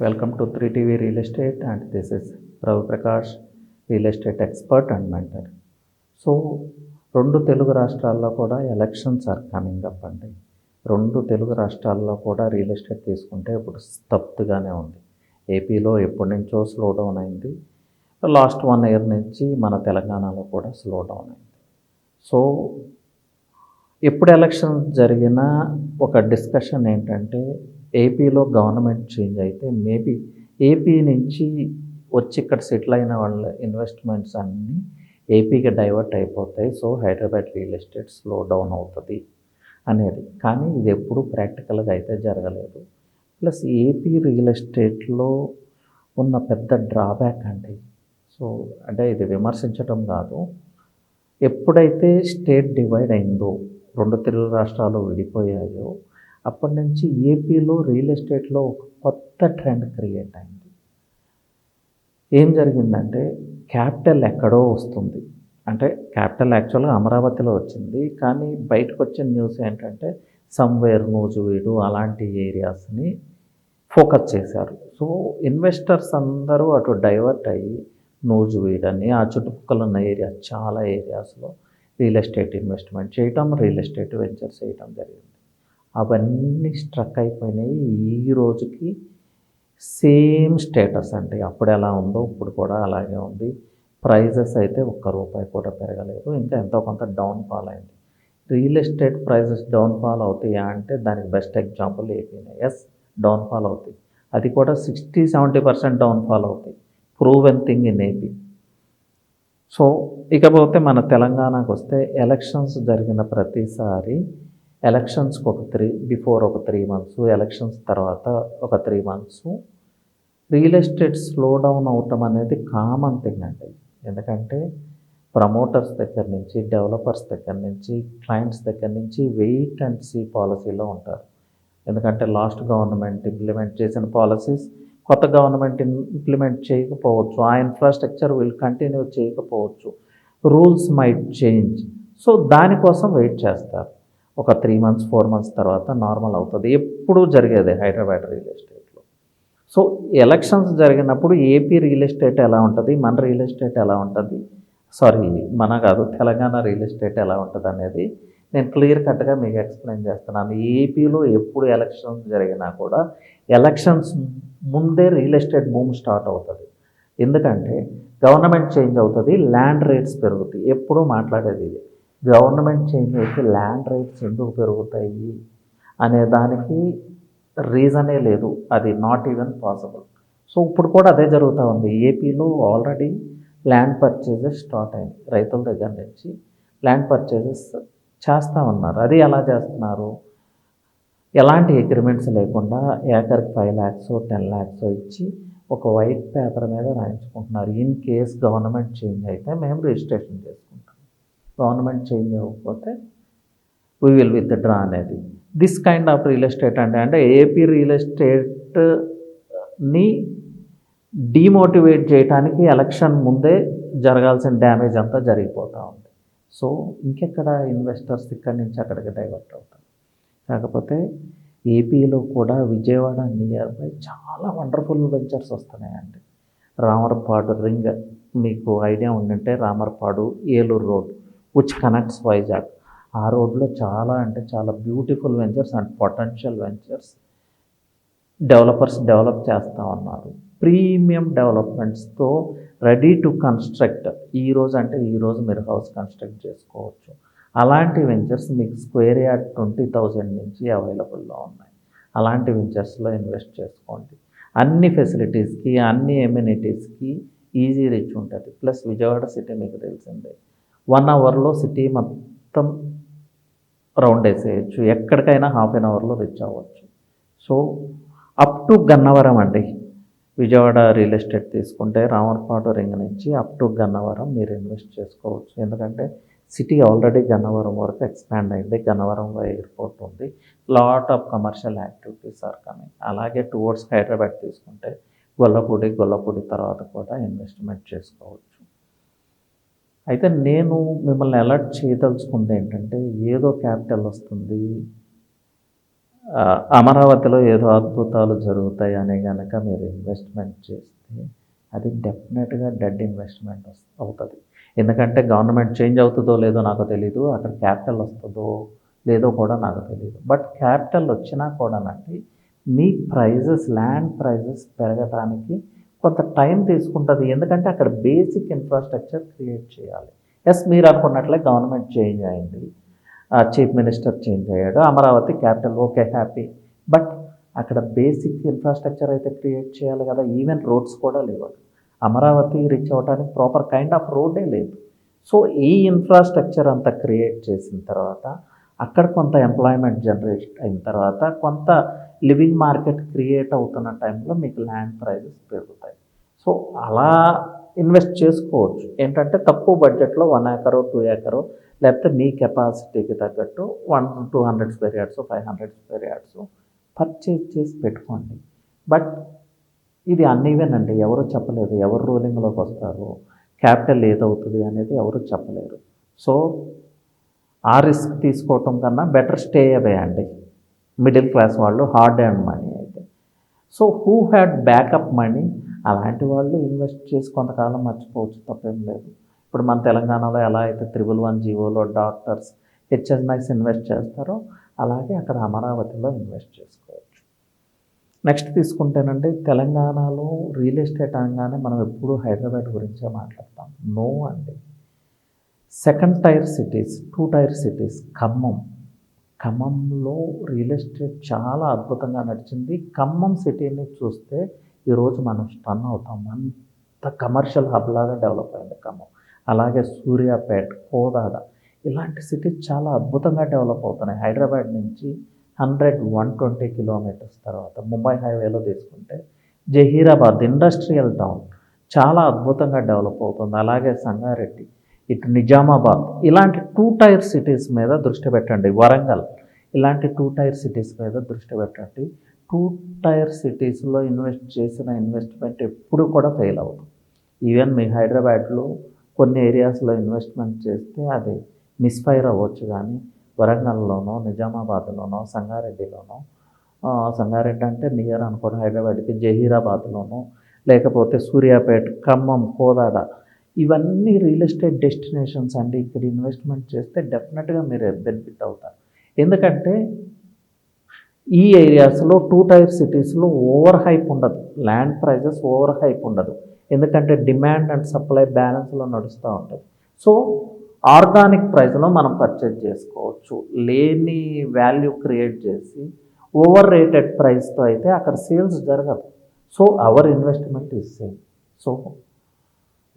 Welcome to 3TV Real Estate, and this is Ravi Prakash, real estate expert and mentor. So రెండు తెలుగు రాష్ట్రాల్లో కూడా elections are coming up అండి. రెండు తెలుగు రాష్ట్రాల్లో కూడా రియల్ ఎస్టేట్ తీసుకుంటే ఇప్పుడు స్తబ్దుగానే ఉంది. ఏపీలో ఎప్పటి నుంచో స్లో డౌన్ అయింది. లాస్ట్ 1 year నుంచి మన తెలంగాణలో కూడా స్లో డౌన్ అయింది. సో ఎప్పుడు ఎలక్షన్ జరిగినా ఒక డిస్కషన్ ఏంటంటే ఏపీలో గవర్నమెంట్ చేంజ్ అయితే మేబీ ఏపీ నుంచి వచ్చి ఇక్కడ సెటిల్ అయిన వాళ్ళ ఇన్వెస్ట్మెంట్స్ అన్నీ ఏపీకి డైవర్ట్ అయిపోతాయి. So Hyderabad real estate slow down అవుతుంది అనేది, కానీ ఇది ఎప్పుడు ప్రాక్టికల్గా అయితే జరగలేదు. ప్లస్ ఏపీ రియల్ ఎస్టేట్లో ఉన్న పెద్ద డ్రాబ్యాక్ అండి. సో అంటే ఇది విమర్శించడం కాదు, ఎప్పుడైతే స్టేట్ డివైడ్ అయిందో, రెండు తెలుగు రాష్ట్రాలు విడిపోయాయో, అప్పటి నుంచి ఏపీలో రియల్ ఎస్టేట్లో ఒక కొత్త ట్రెండ్ క్రియేట్ అయింది. ఏం జరిగిందంటే క్యాపిటల్ ఎక్కడో వస్తుంది, అంటే క్యాపిటల్ యాక్చువల్గా అమరావతిలో వచ్చింది, కానీ బయటకు వచ్చిన న్యూస్ ఏంటంటే సమ్వేర్ నూజివీడు అలాంటి ఏరియాస్ని ఫోకస్ చేశారు. సో ఇన్వెస్టర్స్ అందరూ అటు డైవర్ట్ అయ్యి నూజివీడ్ అని ఆ చుట్టుపక్కల ఉన్న ఏరియాస్, చాలా ఏరియాస్లో రియల్ ఎస్టేట్ ఇన్వెస్ట్మెంట్ చేయటం, రియల్ ఎస్టేట్ వెంచర్స్ చేయటం జరిగింది. అవన్నీ స్ట్రక్ అయిపోయినాయి. ఈ రోజుకి సేమ్ స్టేటస్ అండి. అప్పుడు ఎలా ఉందో ఇప్పుడు కూడా అలాగే ఉంది. ప్రైజెస్ అయితే ₹1 కూడా పెరగలేదు, ఇంకా ఎంతో కొంత డౌన్ఫాల్ అయింది. రియల్ ఎస్టేట్ ప్రైజెస్ డౌన్ఫాల్ అవుతాయా అంటే దానికి బెస్ట్ ఎగ్జాంపుల్ ఏపీనే. ఎస్, డౌన్ఫాల్ అవుతాయి, అది కూడా 60-70% డౌన్ఫాల్ అవుతాయి. Proven thing in AP. So ఇకపోతే మన తెలంగాణకు వస్తే ఎలక్షన్స్ జరిగిన ప్రతిసారి ఎలక్షన్స్కి బిఫోర్ ఒక 3 months, ఎలక్షన్స్ తర్వాత ఒక 3 months real estate slow down అవటం అనేది కామన్ థింగ్ అండి. ఎందుకంటే ప్రమోటర్స్ దగ్గర నుంచి, డెవలపర్స్ దగ్గర నుంచి, క్లయింట్స్ దగ్గర నుంచి వెయిట్ అండ్ సీ పాలసీలో ఉంటారు. ఎందుకంటే లాస్ట్ గవర్నమెంట్ ఇంప్లిమెంట్ చేసిన పాలసీస్ కొత్త గవర్నమెంట్ ఇంప్లిమెంట్ చేయకపోవచ్చు, ఆ ఇన్ఫ్రాస్ట్రక్చర్ వీళ్ళు కంటిన్యూ చేయకపోవచ్చు, రూల్స్ మైట్ చేంజ్. సో దానికోసం వెయిట్ చేస్తారు. ఒక 3 months 4 months తర్వాత నార్మల్ అవుతుంది. ఎప్పుడూ జరిగేది హైదరాబాద్ రియల్ ఎస్టేట్లో. సో ఎలక్షన్స్ జరిగినప్పుడు ఏపీ రియల్ ఎస్టేట్ ఎలా ఉంటుంది, మన రియల్ ఎస్టేట్ ఎలా ఉంటుంది, మన కాదు తెలంగాణ రియల్ ఎస్టేట్ ఎలా ఉంటుంది అనేది నేను క్లియర్ కట్గా మీకు ఎక్స్ప్లెయిన్ చేస్తున్నాను. ఏపీలో ఎప్పుడు ఎలక్షన్స్ జరిగినా కూడా ఎలక్షన్స్ ముందే రియల్ ఎస్టేట్ బూమ్ స్టార్ట్ అవుతుంది. ఎందుకంటే గవర్నమెంట్ చేంజ్ అవుతుంది, ల్యాండ్ రేట్స్ పెరుగుతాయి. ఎప్పుడూ మాట్లాడేది ఇది. గవర్నమెంట్ చేంజ్ అయితే ల్యాండ్ రేట్స్ ఎందుకు పెరుగుతాయి అనే దానికి రీజనే లేదు, అది నాట్ ఈవెన్ పాసిబుల్. సో ఇప్పుడు కూడా అదే జరుగుతూ ఉంది. ఏపీలో ఆల్రెడీ ల్యాండ్ పర్చేజెస్ స్టార్ట్ అయింది. రైతుల దగ్గర నుంచి ల్యాండ్ పర్చేజెస్ చేస్తూ ఉన్నారు. అది ఎలా చేస్తున్నారు, ఎలాంటి అగ్రిమెంట్స్ లేకుండా ఏకర్కి 5 lakhs 10 lakhs ఇచ్చి ఒక వైట్ పేపర్ మీద రాయించుకుంటున్నారు. ఇన్ కేస్ గవర్నమెంట్ చేంజ్ అయితే మేము రిజిస్ట్రేషన్ చేసుకుంటాం, గవర్నమెంట్ చేంజ్ అవ్వకపోతే వీ విల్ విత్డ్రా అనేది. This kind of real estate అంటే ఏపీ రియల్ ఎస్టేట్ని డీమోటివేట్ చేయడానికి ఎలక్షన్ ముందే జరగాల్సిన డ్యామేజ్ అంతా జరిగిపోతూ ఉంది. సో ఇంకెక్కడ ఇన్వెస్టర్స్ ఇక్కడి నుంచి అక్కడికి డైవర్ట్ అవుతారు. కాకపోతే ఏపీలో కూడా విజయవాడ నియర్ బై చాలా వండర్ఫుల్ వెంచర్స్ వస్తున్నాయండి. రామర్పాడు రింగ్, మీకు ఐడియా ఉందంటే Ramarpadu Eluru road which connects Vizag, ఆ రోడ్లో చాలా అంటే చాలా beautiful ventures and potential ventures developers develop చేస్తూ ఉన్నారు. ప్రీమియం డెవలప్మెంట్స్తో రెడీ టు కన్స్ట్రక్ట్. ఈరోజు మీరు హౌస్ కన్స్ట్రక్ట్ చేసుకోవచ్చు. అలాంటి వెంచర్స్ మీకు స్క్వేర్ యార్డ్ 20,000 నుంచి అవైలబుల్లో ఉన్నాయి. అలాంటి వెంచర్స్లో ఇన్వెస్ట్ చేసుకోండి. అన్ని ఫెసిలిటీస్కి, అన్ని ఎమ్యూనిటీస్కి ఈజీ రీచ్ ఉంటుంది. ప్లస్ విజయవాడ సిటీ మీకు తెలిసిందే, 1 hourలో సిటీ మొత్తం రౌండ్ వేసేయచ్చు, ఎక్కడికైనా ½ an hourలో రీచ్ అవ్వచ్చు. సో అప్ టు గన్నవరం అండి, విజయవాడ రియల్ ఎస్టేట్ తీసుకుంటే రామర్పాడు రింగ్ నుంచి అప్ టు గన్నవరం మీరు ఇన్వెస్ట్ చేసుకోవచ్చు. ఎందుకంటే సిటీ ఆల్రెడీ గన్నవరం వరకు ఎక్స్పాండ్ అయింది. గన్నవరంలో ఎయిర్పోర్ట్ ఉంది, lot of commercial activities are coming. అలాగే టువర్డ్స్ హైదరాబాద్ తీసుకుంటే గొల్లపూడి తర్వాత కూడా ఇన్వెస్ట్మెంట్ చేసుకోవచ్చు. అయితే నేను మిమ్మల్ని అలర్ట్ చేయదలుచుకుంది ఏంటంటే, ఏదో క్యాపిటల్ వస్తుంది, అమరావతిలో ఏదో అద్భుతాలు జరుగుతాయి అని కనుక మీరు ఇన్వెస్ట్మెంట్ చేస్తే అది డెఫినెట్గా డెడ్ ఇన్వెస్ట్మెంట్ అవుతుంది. ఎందుకంటే గవర్నమెంట్ చేంజ్ అవుతుందో లేదో నాకు తెలీదు, అక్కడ క్యాపిటల్ వస్తుందో లేదో కూడా నాకు తెలియదు. బట్ క్యాపిటల్ వచ్చినా కూడానండి మీ ప్రైజెస్, ల్యాండ్ ప్రైజెస్ పెరగడానికి కొంత టైం తీసుకుంటుంది. ఎందుకంటే అక్కడ బేసిక్ ఇన్ఫ్రాస్ట్రక్చర్ క్రియేట్ చేయాలి. ఎస్, మీరు అనుకున్నట్లే గవర్నమెంట్ చేంజ్ అయింది, చీఫ్ మినిస్టర్ చేంజ్ అయ్యాడు, Amaravati capital, okay, happy. But అక్కడ బేసిక్ ఇన్ఫ్రాస్ట్రక్చర్ అయితే క్రియేట్ చేయాలి కదా. ఈవెన్ రోడ్స్ కూడా లేవు. అమరావతి రీచ్ అవ్వడానికి ప్రాపర్ కైండ్ ఆఫ్ రోడ్డే లేదు. సో ఈ ఇన్ఫ్రాస్ట్రక్చర్ అంతా క్రియేట్ చేసిన తర్వాత అక్కడ కొంత ఎంప్లాయ్మెంట్ జనరేట్ అయిన తర్వాత కొంత లివింగ్ మార్కెట్ క్రియేట్ అవుతున్న టైంలో మీకు ల్యాండ్ ప్రైజెస్ పెరుగుతాయి. సో అలా ఇన్వెస్ట్ చేసుకోవచ్చు. ఏంటంటే తక్కువ బడ్జెట్లో 1 ఎకరో 2 ఎకరో లేకపోతే మీ కెపాసిటీకి తగ్గట్టు 200 square yards 500 square yards purchase చేసి పెట్టుకోండి. బట్ ఇది అన్ఈవెన్ అండి, ఎవరు చెప్పలేదు ఎవరు రూలింగ్లోకి వస్తారు, క్యాపిటల్ ఏదవుతుంది అనేది ఎవరు చెప్పలేరు. సో ఆ రిస్క్ తీసుకోవటం కన్నా బెటర్ స్టే అవే అండి మిడిల్ క్లాస్ వాళ్ళు, హార్డ్ అండ్ మనీ అయితే. So who had backup money అలాంటి వాళ్ళు ఇన్వెస్ట్ చేసి కొంతకాలం మర్చిపోవచ్చు, తప్పేం లేదు. ఇప్పుడు మన తెలంగాణలో ఎలా అయితే 111 జీవోలో డాక్టర్స్, హెచ్ఎన్ఐస్ ఇన్వెస్ట్ చేస్తారో అలాగే అక్కడ అమరావతిలో ఇన్వెస్ట్ చేసుకోవచ్చు. నెక్స్ట్ తీసుకుంటేనండి, తెలంగాణలో రియల్ ఎస్టేట్ అనగానే మనం ఎప్పుడూ హైదరాబాద్ గురించే మాట్లాడతాం. నో అండి. Second tyre cities, 2 tyre cities, ఖమ్మంలో రియల్ ఎస్టేట్ చాలా అద్భుతంగా నడిచింది. ఖమ్మం సిటీని చూస్తే ఈరోజు మనం స్టన్ అవుతాం, అంత కమర్షియల్ హబ్ లాగా డెవలప్ అయింది ఖమ్మం. అలాగే సూర్యాపేట, కోదాడ ఇలాంటి సిటీస్ చాలా అద్భుతంగా డెవలప్ అవుతున్నాయి. హైదరాబాద్ నుంచి 120 కిలోమీటర్స్ తర్వాత ముంబై హైవేలో తీసుకుంటే జహీరాబాద్ ఇండస్ట్రియల్ టౌన్ చాలా అద్భుతంగా డెవలప్ అవుతుంది. అలాగే సంగారెడ్డి, ఇటు నిజామాబాద్ ఇలాంటి 2 టైర్ సిటీస్ మీద దృష్టి పెట్టండి. వరంగల్ ఇలాంటి 2 టైర్ సిటీస్ మీద దృష్టి పెట్టండి. 2 టైర్ సిటీస్లో ఇన్వెస్ట్ చేసిన ఇన్వెస్ట్మెంట్ ఎప్పుడు కూడా ఫెయిల్ అవ్వదు. ఈవెన్ మీ హైదరాబాద్లో కొన్ని ఏరియాస్లో ఇన్వెస్ట్మెంట్ చేస్తే అది మిస్ఫైర్ అవ్వచ్చు, కానీ వరంగల్లోనో, నిజామాబాద్లోనో, సంగారెడ్డిలోనో, సంగారెడ్డి అంటే నియర్ అనుకోండి హైదరాబాద్కి, జహీరాబాద్లోనో లేకపోతే సూర్యాపేట, ఖమ్మం, కోదాడ ఇవన్నీ రియల్ ఎస్టేట్ డెస్టినేషన్స్ అండి. ఇక్కడ ఇన్వెస్ట్మెంట్ చేస్తే డెఫినెట్గా మీరు బెనిఫిట్ అవుతారు. ఎందుకంటే ఈ ఏరియాస్లో 2 టైర్ సిటీస్లో ఓవర్ హైప్ ఉండదు, ల్యాండ్ ప్రైజెస్ ఓవర్ హైప్ ఉండదు. ఎందుకంటే డిమాండ్ అండ్ సప్లై బ్యాలెన్స్లో నడుస్తూ ఉంటుంది. సో ఆర్గానిక్ ప్రైస్లో మనం పర్చేజ్ చేసుకోవచ్చు. లేని వాల్యూ క్రియేట్ చేసి ఓవర్ రేటెడ్ ప్రైస్తో అయితే అక్కడ సేల్స్ జరగదు. So our investment is same. So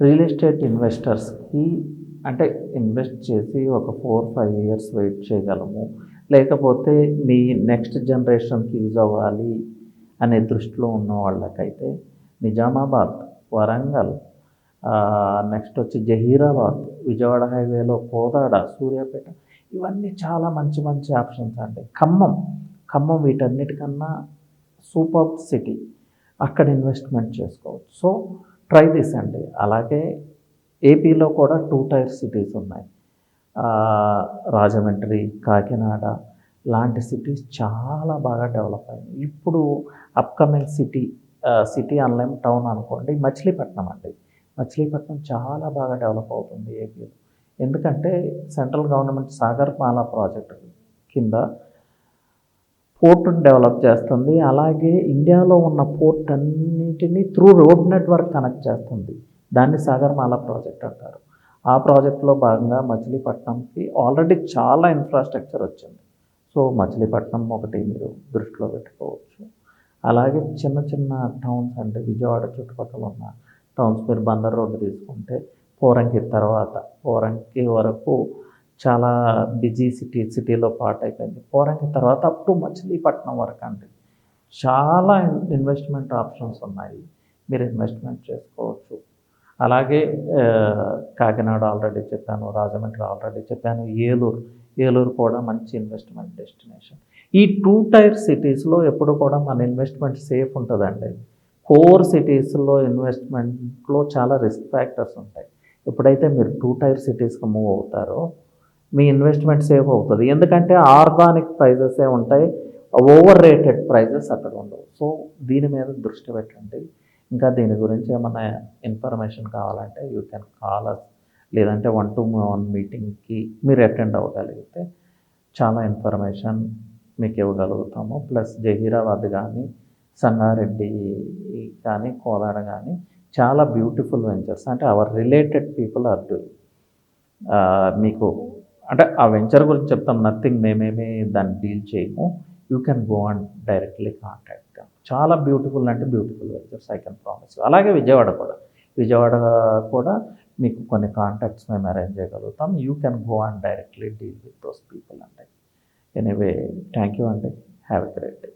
real estate ఇన్వెస్టర్స్కి అంటే ఇన్వెస్ట్ చేసి ఒక 4-5 ఇయర్స్ వెయిట్ చేయగలము, లేకపోతే మీ నెక్స్ట్ జనరేషన్కి యూజ్ అవ్వాలి అనే దృష్టిలో ఉన్న వాళ్ళకైతే నిజామాబాద్, వరంగల్, నెక్స్ట్ వచ్చి జహీరాబాద్, విజయవాడ హైవేలో కోదాడ, సూర్యాపేట ఇవన్నీ చాలా మంచి మంచి ఆప్షన్స్ అండి. ఖమ్మం వీటన్నిటికన్నా సూపర్ సిటీ, అక్కడ ఇన్వెస్ట్మెంట్ చేసుకోవచ్చు. సో ట్రై దిస్ అండి. అలాగే ఏపీలో కూడా 2 టైర్ సిటీస్ ఉన్నాయి. రాజమండ్రి, కాకినాడ లాంటి సిటీస్ చాలా బాగా డెవలప్ అయ్యాయి. ఇప్పుడు అప్కమింగ్ సిటీ అనలేం, టౌన్ అనుకోండి, మచిలీపట్నం అండి. మచిలీపట్నం చాలా బాగా డెవలప్ అవుతుంది ఏపీలో. ఎందుకంటే సెంట్రల్ గవర్నమెంట్ సాగర్మాల ప్రాజెక్టు కింద పోర్టును డెవలప్ చేస్తుంది. అలాగే ఇండియాలో ఉన్న పోర్ట్ అన్నిటినీ త్రూ రోడ్ నెట్వర్క్ కనెక్ట్ చేస్తుంది. దాన్ని సాగర్మాల ప్రాజెక్ట్ అంటారు. ఆ ప్రాజెక్టులో భాగంగా మచిలీపట్నంకి ఆల్రెడీ చాలా ఇన్ఫ్రాస్ట్రక్చర్ వచ్చింది. సో మచిలీపట్నం ఒకటి మీరు దృష్టిలో పెట్టుకోవచ్చు. అలాగే చిన్న చిన్న టౌన్స్ అంటే విజయవాడ చుట్టుపక్కల ఉన్న టౌన్స్, మీరు బందర్ రోడ్డు తీసుకుంటే పోరంకి తర్వాత, పోరంకి వరకు చాలా బిజీ సిటీలో పార్ట్ అయిపోయింది. పోరంకి తర్వాత అప్ టు మచిలీపట్నం వరకు అండి చాలా ఇన్వెస్ట్మెంట్ ఆప్షన్స్ ఉన్నాయి, మీరు ఇన్వెస్ట్మెంట్ చేసుకోవచ్చు. అలాగే కాకినాడ ఆల్రెడీ చెప్పాను, రాజమండ్రి ఆల్రెడీ చెప్పాను, ఏలూరు కూడా మంచి ఇన్వెస్ట్మెంట్ డెస్టినేషన్. ఈ 2 టైర్ సిటీస్లో ఎప్పుడు కూడా మన ఇన్వెస్ట్మెంట్ సేఫ్ ఉంటుందండి. కోర్ సిటీస్లో ఇన్వెస్ట్మెంట్లో చాలా రిస్క్ ఫ్యాక్టర్స్ ఉంటాయి. ఎప్పుడైతే మీరు 2 టైర్ సిటీస్కి మూవ్ అవుతారో మీ ఇన్వెస్ట్మెంట్ సేఫ్ అవుతుంది. ఎందుకంటే ఆర్గానిక్ ప్రైజెసే ఉంటాయి, ఓవర్ రేటెడ్ ప్రైజెస్ అక్కడ ఉండవు. సో దీని మీద దృష్టి పెట్టండి. ఇంకా దీని గురించి ఏమన్నా ఇన్ఫర్మేషన్ కావాలంటే యూ కెన్ కాల్ అస్, లేదంటే 1-to-1 మీటింగ్కి మీరు అటెండ్ అవ్వగలిగితే చాలా ఇన్ఫర్మేషన్ మీకు ఇవ్వగలుగుతాము. ప్లస్ జహీరాబాద్ కానీ, సంగారెడ్డి కానీ, కోదాడ కానీ చాలా బ్యూటిఫుల్ వెంచర్స్. అంటే our related people are doing. మీకు అంటే ఆ వెంచర్ గురించి చెప్తాం, నథింగ్, మేమేమి దాన్ని డీల్ చేయము. You can go and directly contact them. చాలా బ్యూటిఫుల్ అంటే beautiful ventures, I can promise. అలాగే విజయవాడ కూడా, విజయవాడ కూడా మీకు కొన్ని కాంటాక్ట్స్ మేము అరేంజ్ చేయగలుగుతాం. You can go and directly deal with those people అండి. ఎనీవే, థ్యాంక్ యూ అండి. Have a great day.